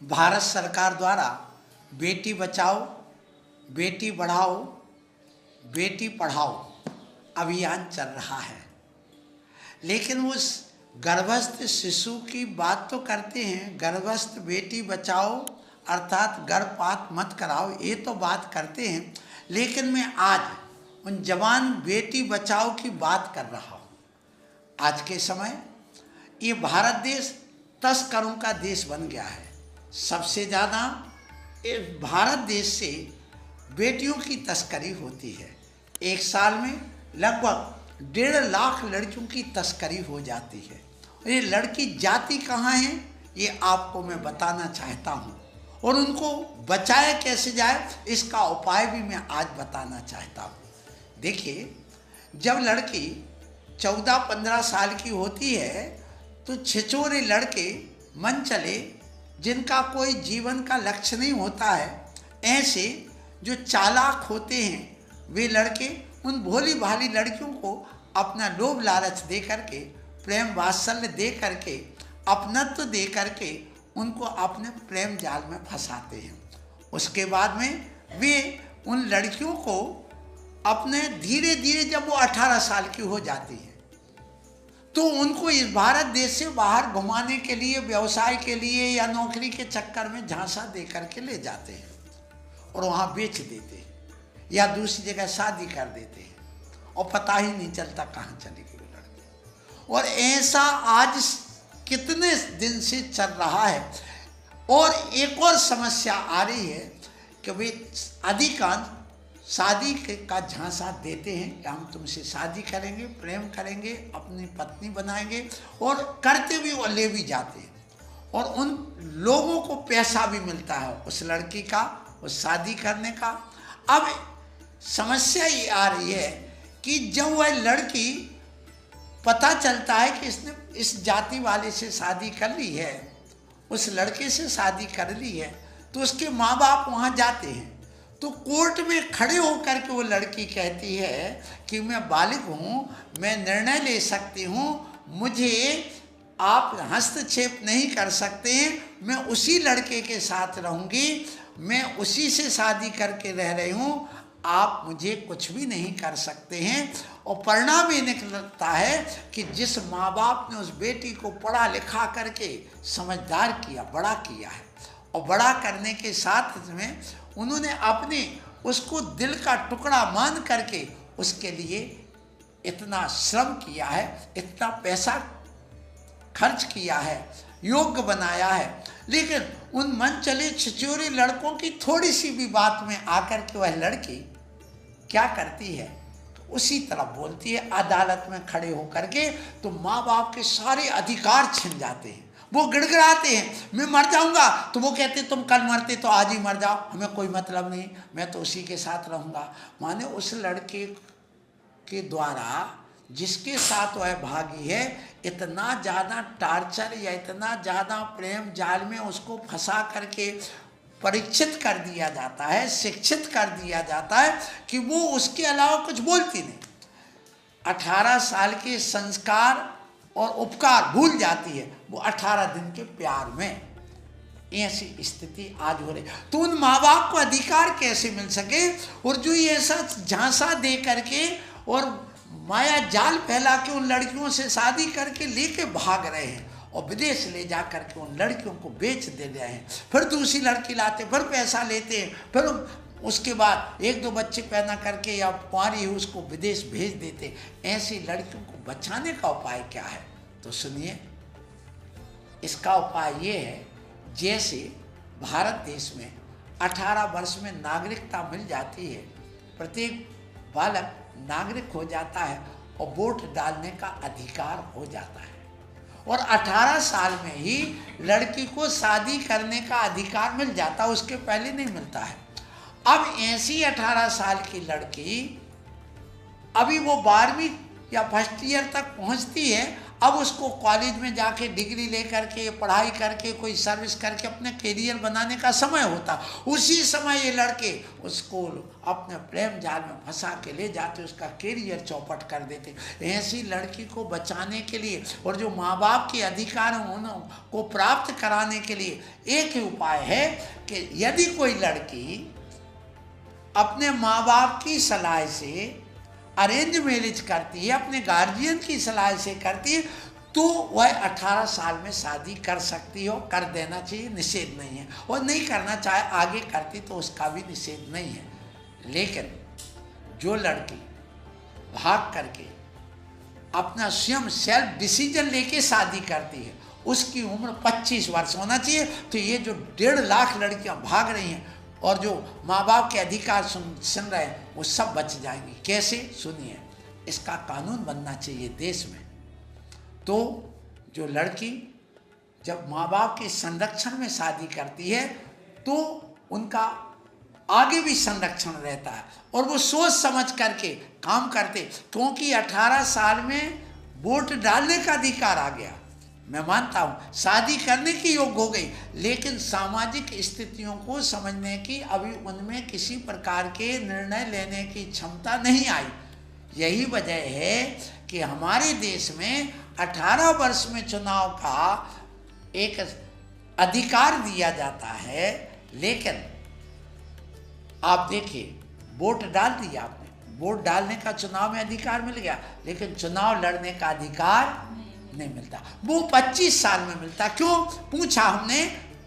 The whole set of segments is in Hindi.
भारत सरकार द्वारा बेटी बचाओ, बेटी बढ़ाओ, बेटी पढ़ाओ अभियान चल रहा है। लेकिन उस गर्भस्थ शिशु की बात तो करते हैं, गर्भस्थ बेटी बचाओ अर्थात गर्भपात मत कराओ, ये तो बात करते हैं। लेकिन मैं आज उन जवान बेटी बचाओ की बात कर रहा हूँ। आज के समय ये भारत देश तस्करों का देश बन गया है। सबसे ज़्यादा इस भारत देश से बेटियों की तस्करी होती है। एक साल में लगभग 1.5 लाख लड़कियों की तस्करी हो जाती है। ये लड़की जाती कहाँ है ये आपको मैं बताना चाहता हूँ, और उनको बचाया कैसे जाए इसका उपाय भी मैं आज बताना चाहता हूँ। देखिए, जब लड़की 14-15 साल की होती है तो छिछोरे लड़के मन चले, जिनका कोई जीवन का लक्ष्य नहीं होता है, ऐसे जो चालाक होते हैं वे लड़के उन भोली भाली लड़कियों को अपना लोभ लालच दे करके, प्रेम वात्सल्य दे करके, अपनत्व दे करके उनको अपने प्रेम जाल में फंसाते हैं। उसके बाद में वे उन लड़कियों को अपने धीरे धीरे जब वो 18 साल की हो जाती हैं तो उनको इस भारत देश से बाहर घुमाने के लिए, व्यवसाय के लिए या नौकरी के चक्कर में झांसा दे करके ले जाते हैं और वहाँ बेच देते हैं या दूसरी जगह शादी कर देते हैं और पता ही नहीं चलता कहाँ चली गई वो लड़की। और ऐसा आज कितने दिन से चल रहा है। और एक और समस्या आ रही है कि वे अधिकांश शादी का झांसा देते हैं कि हम तुमसे शादी करेंगे, प्रेम करेंगे, अपनी पत्नी बनाएंगे, और करते भी और ले भी जाते हैं। और उन लोगों को पैसा भी मिलता है उस लड़की का, उस शादी करने का। अब समस्या ये आ रही है कि जब वह लड़की पता चलता है कि इसने इस जाति वाले से शादी कर ली है, उस लड़के से शादी कर ली है, तो उसके माँ बाप वहाँ जाते हैं। तो कोर्ट में खड़े होकर के वो लड़की कहती है कि मैं बालिग हूँ, मैं निर्णय ले सकती हूँ, मुझे आप हस्तक्षेप नहीं कर सकते, मैं उसी लड़के के साथ रहूँगी, मैं उसी से शादी करके रह रही हूँ, आप मुझे कुछ भी नहीं कर सकते हैं। और परिणाम ये निकलता है कि जिस माँ बाप ने उस बेटी को पढ़ा लिखा करके समझदार किया, बड़ा किया है, और बड़ा करने के साथ में उन्होंने अपने उसको दिल का टुकड़ा मान करके उसके लिए इतना श्रम किया है, इतना पैसा खर्च किया है, योग्य बनाया है, लेकिन उन मन चले छिछोरे लड़कों की थोड़ी सी भी बात में आकर के वह लड़की क्या करती है, उसी तरह बोलती है अदालत में खड़े होकर के। तो माँ बाप के सारे अधिकार छिन जाते हैं। वो गिड़गिड़ाते हैं, मैं मर जाऊंगा, तो वो कहते तुम कल मरते तो आज ही मर जाओ, हमें कोई मतलब नहीं, मैं तो उसी के साथ रहूंगा। माने उस लड़के के द्वारा जिसके साथ वह भागी है, इतना ज़्यादा टार्चर या इतना ज़्यादा प्रेम जाल में उसको फंसा करके परीक्षित कर दिया जाता है, शिक्षित कर दिया जाता है कि वो उसके अलावा कुछ बोलती नहीं। 18 साल के संस्कार और उपकार भूल जाती है वो 18 दिन के प्यार में। ऐसी स्थिति आज हो रही। तो उन माँ बाप को अधिकार कैसे मिल सके, और जो ये ऐसा झांसा दे करके और माया जाल फैला के उन लड़कियों से शादी करके लेके भाग रहे हैं और विदेश ले जा करके उन लड़कियों को बेच दे रहे हैं, फिर दूसरी लड़की लाते, फिर पैसा लेते हैं, फिर उसके बाद 1-2 बच्चे पैदा करके या कुंवारी उसको विदेश भेज देते। ऐसी लड़कियों को बचाने का उपाय क्या है, तो सुनिए। इसका उपाय ये है, जैसे भारत देश में 18 वर्ष में नागरिकता मिल जाती है, प्रत्येक बालक नागरिक हो जाता है और वोट डालने का अधिकार हो जाता है, और 18 साल में ही लड़की को शादी करने का अधिकार मिल जाता है, उसके पहले नहीं मिलता है। अब ऐसी 18 साल की लड़की अभी वो 12वीं या फर्स्ट ईयर तक पहुंचती है, अब उसको कॉलेज में जाके डिग्री लेकर के पढ़ाई करके कोई सर्विस करके अपने कैरियर बनाने का समय होता। उसी समय ये लड़के उसको अपने प्रेम जाल में फंसा के ले जाते, उसका कैरियर चौपट कर देते। ऐसी लड़की को बचाने के लिए और जो माँ बाप के अधिकार को प्राप्त कराने के लिए एक ही उपाय है कि यदि कोई लड़की अपने माँ बाप की सलाह से अरेंज मैरिज करती है, अपने गार्जियन की सलाह से करती है, तो वह 18 साल में शादी कर सकती हो, कर देना चाहिए, निषेध नहीं है। और नहीं करना चाहे आगे करती तो उसका भी निषेध नहीं है। लेकिन जो लड़की भाग करके अपना स्वयं सेल्फ डिसीजन लेके शादी करती है, उसकी उम्र 25 वर्ष होना चाहिए। तो ये जो 1.5 लाख लड़कियां भाग रही हैं और जो माँ बाप के अधिकार सुन रहे हैं, वो सब बच जाएंगी। कैसे? सुनिए, इसका कानून बनना चाहिए देश में। तो जो लड़की जब माँ बाप के संरक्षण में शादी करती है तो उनका आगे भी संरक्षण रहता है और वो सोच समझ करके काम करते, क्योंकि 18 साल में वोट डालने का अधिकार आ गया। मैं मानता हूँ शादी करने की योग्य हो गई, लेकिन सामाजिक स्थितियों को समझने की अभी उनमें किसी प्रकार के निर्णय लेने की क्षमता नहीं आई। यही वजह है कि हमारे देश में 18 वर्ष में चुनाव का एक अधिकार दिया जाता है। लेकिन आप देखिए, वोट डाल दिया आपने, वोट डालने का चुनाव में अधिकार मिल गया, लेकिन चुनाव लड़ने का अधिकार नहीं मिलता। वो 25 साल में मिलता। क्यों? पूछा हमने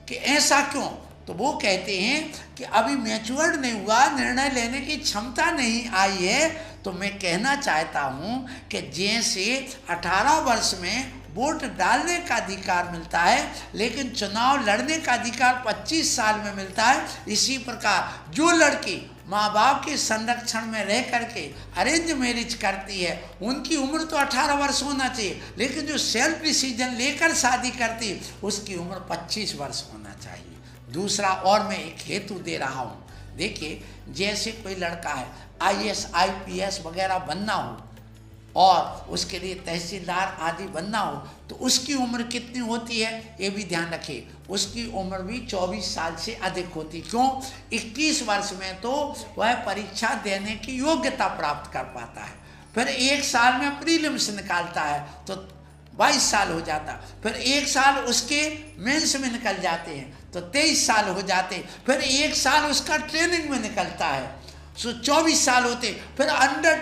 कि ऐसा क्यों? तो वो कहते हैं कि अभी मैच्योर्ड नहीं हुआ, निर्णय लेने की क्षमता नहीं आई है। तो मैं कहना चाहता हूँ कि जैसे 18 वर्ष में वोट डालने का अधिकार मिलता है, लेकिन चुनाव लड़ने का अधिकार 25 साल में मिलता है, इसी प्रकार जो लड़की माँ बाप के संरक्षण में रह करके अरेंज मैरिज करती है, उनकी उम्र तो 18 वर्ष होना चाहिए, लेकिन जो सेल्फ डिसीजन लेकर शादी करती है उसकी उम्र 25 वर्ष होना चाहिए। दूसरा और मैं एक हेतु दे रहा हूँ। देखिए, जैसे कोई लड़का है IAS IPS वगैरह बनना हो और उसके लिए तहसीलदार आदि बनना हो, तो उसकी उम्र कितनी होती है ये भी ध्यान रखिए। उसकी उम्र भी 24 साल से अधिक होती। क्यों? 21 वर्ष में तो वह परीक्षा देने की योग्यता प्राप्त कर पाता है, फिर 1 साल में प्रीलिम्स निकालता है तो 22 साल हो जाता, फिर 1 साल उसके मेंस में निकल जाते हैं तो 23 साल हो जाते, फिर 1 साल उसका ट्रेनिंग में निकलता है तो 24 साल होते, फिर अंडर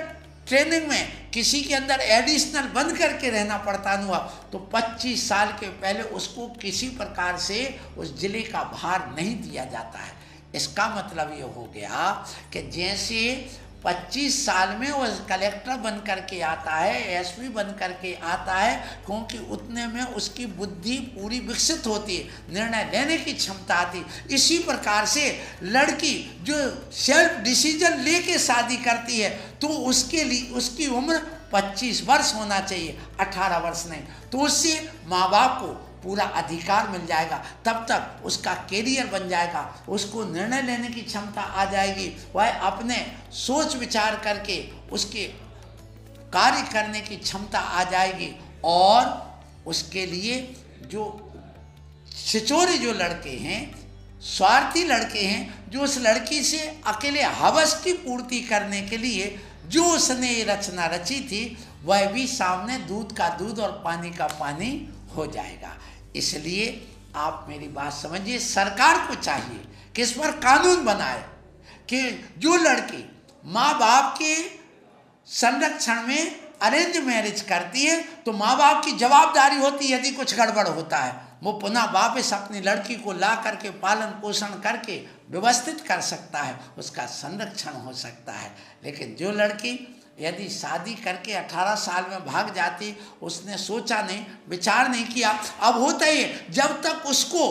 ट्रेनिंग में किसी के अंदर एडिशनल बंद करके रहना पड़ता हुआ तो 25 साल के पहले उसको किसी प्रकार से उस जिले का भार नहीं दिया जाता है। इसका मतलब ये हो गया कि जैसे 25 साल में वो कलेक्टर बन करके आता है, SP बन करके आता है, क्योंकि उतने में उसकी बुद्धि पूरी विकसित होती है, निर्णय लेने की क्षमता आती। इसी प्रकार से लड़की जो सेल्फ डिसीजन लेके शादी करती है तो उसके लिए उसकी उम्र 25 वर्ष होना चाहिए, 18 वर्ष नहीं। तो उससे माँ बाप को पूरा अधिकार मिल जाएगा, तब तक उसका कैरियर बन जाएगा, उसको निर्णय लेने की क्षमता आ जाएगी, वह अपने सोच विचार करके उसके कार्य करने की क्षमता आ जाएगी। और उसके लिए जो छिचोरे जो लड़के हैं, स्वार्थी लड़के हैं, जो उस लड़की से अकेले हवस की पूर्ति करने के लिए जो उसने ये रचना रची थी, वह भी सामने दूध का दूध और पानी का पानी हो जाएगा। इसलिए आप मेरी बात समझिए, सरकार को चाहिए कि इस पर कानून बनाए कि जो लड़की माँ बाप के संरक्षण में अरेंज मैरिज करती है तो माँ बाप की जवाबदारी होती है, यदि कुछ गड़बड़ होता है वो पुनः वापस अपनी लड़की को ला करके पालन पोषण करके व्यवस्थित कर सकता है, उसका संरक्षण हो सकता है। लेकिन जो लड़की यदि शादी करके 18 साल में भाग जाती, उसने सोचा नहीं, विचार नहीं किया, अब होता ही है जब तक उसको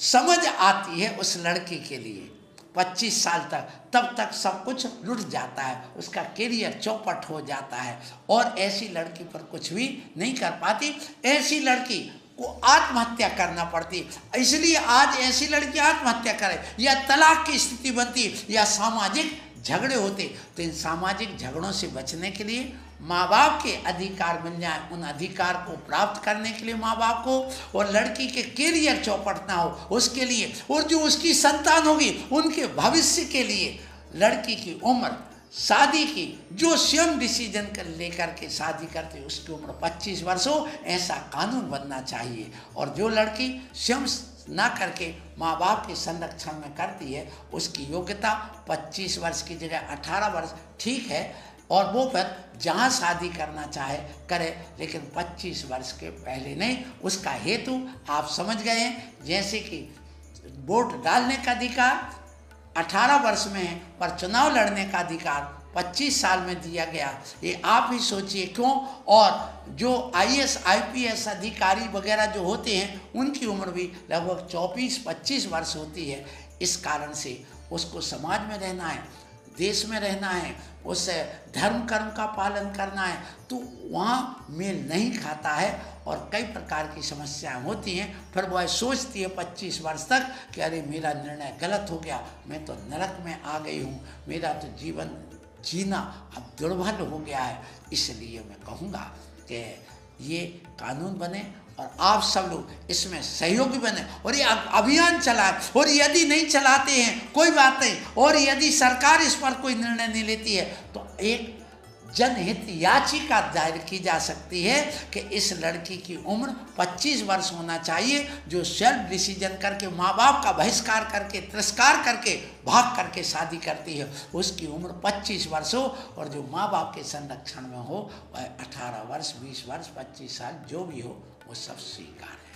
समझ आती है उस लड़की के लिए 25 साल तक, तब तक सब कुछ लुट जाता है, उसका कैरियर चौपट हो जाता है और ऐसी लड़की पर कुछ भी नहीं कर पाती। ऐसी लड़की को आत्महत्या करना पड़ती, इसलिए आज ऐसी लड़की आत्महत्या करे या तलाक की स्थिति बनती या सामाजिक झगड़े होते। तो इन सामाजिक झगड़ों से बचने के लिए माँ बाप के अधिकार मिल जाए, उन अधिकार को प्राप्त करने के लिए माँ बाप को, और लड़की के कैरियर चौपट ना हो उसके लिए, और जो उसकी संतान होगी उनके भविष्य के लिए लड़की की उम्र शादी की जो स्वयं डिसीजन कर लेकर के शादी करते उसकी उम्र 25 वर्ष हो, ऐसा कानून बनना चाहिए। और जो लड़की स्वयं ना करके माँ बाप के संरक्षण में करती है उसकी योग्यता 25 वर्ष की जगह 18 वर्ष ठीक है, और वो फिर जहाँ शादी करना चाहे करे, लेकिन 25 वर्ष के पहले नहीं। उसका हेतु आप समझ गए हैं, जैसे कि वोट डालने का अधिकार 18 वर्ष में है, पर चुनाव लड़ने का अधिकार 25 साल में दिया गया। ये आप ही सोचिए क्यों। और जो IAS IPS अधिकारी वगैरह जो होते हैं उनकी उम्र भी लगभग 24-25 वर्ष होती है। इस कारण से उसको समाज में रहना है, देश में रहना है, उस धर्म कर्म का पालन करना है, तो वहाँ मेल नहीं खाता है और कई प्रकार की समस्याएं होती हैं। फिर वह सोचती है 25 वर्ष तक कि अरे मेरा निर्णय गलत हो गया, मैं तो नरक में आ गई हूँ, मेरा तो जीवन जीना अब दुर्भर हो गया है। इसलिए मैं कहूँगा कि ये कानून बने और आप सब लोग इसमें सहयोगी बने और ये अभियान चलाए। और यदि नहीं चलाते हैं कोई बात नहीं, और यदि सरकार इस पर कोई निर्णय नहीं लेती है तो एक जनहित याचिका दायर की जा सकती है कि इस लड़की की उम्र 25 वर्ष होना चाहिए, जो सेल्फ डिसीजन करके माँ बाप का बहिष्कार करके तिरस्कार करके भाग करके शादी करती है उसकी उम्र 25 वर्ष हो, और जो माँ बाप के संरक्षण में हो वह 18 वर्ष 20 वर्ष 25 साल जो भी हो वो सब स्वीकार है।